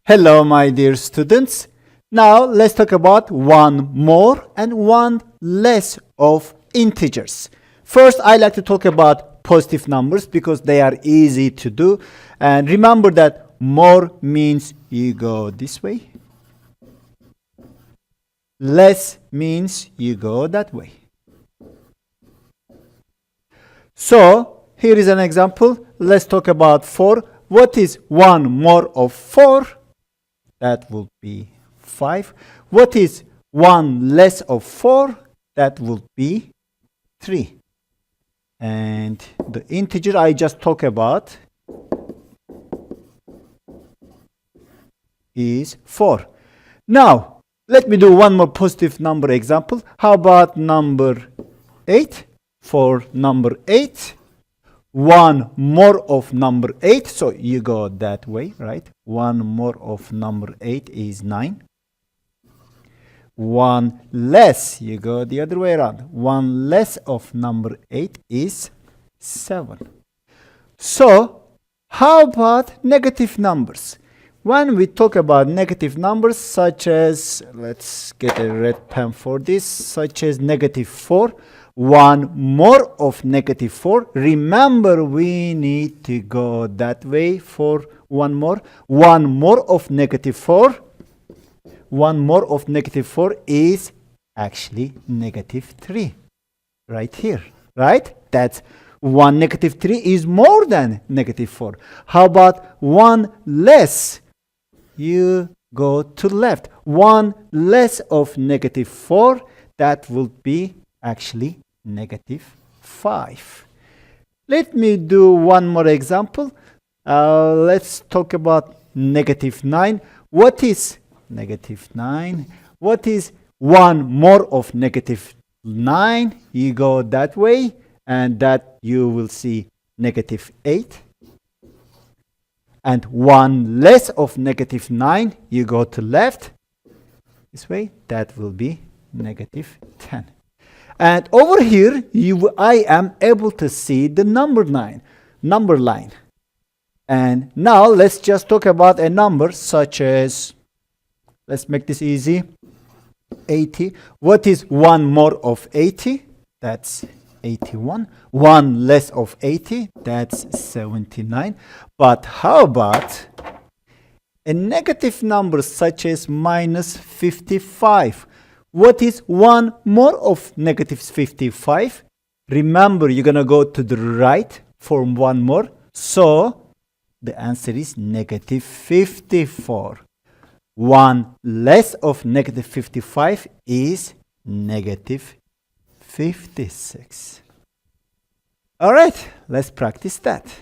Hello, my dear students. Now let's talk about one more and one less of integers. First, I like to talk about positive numbers because they are easy to do. And remember that more means you go this way. Less means you go that way. So, here is an example. Let's talk about 4. What is 1 more of 4? That would be 5. What is 1 less of 4? That would be 3. And the integer I just talked about is 4. Now, let me do one more positive number example. How about number 8? For number 8, 1 more of number 8. So you go that way, right? 1 more of number 8 is 9. 1 less, you go the other way around. 1 less of number 8 is 7. So, how about negative numbers? When we talk about negative numbers, such as, let's get a red pen for this, such as negative 4, 1 more of negative 4. Remember, we need to go that way for 1 more. 1 more of negative 4. 1 more of negative 4 is actually negative 3. Right here, right? That's 1 negative 3 is more than negative 4. How about 1 less? You go to left. 1 less of negative 4, that will be actually negative 5. Let me do one more example. Let's talk about negative 9. What is negative 9? What is 1 more of negative 9? You go that way, and that you will see negative 8. And 1 less of negative 9, you go to left. This way, that will be negative 10. And over here, I am able to see the number line. And now let's just talk about a number such as, let's make this easy, 80. What is 1 more of 80? That's 81. 1 less of 80, that's 79. But how about a negative number such as minus 55? What is 1 more of negative 55? Remember, you're going to go to the right for 1 more. So, the answer is negative 54. 1 less of negative 55 is negative 56. All right, let's practice that.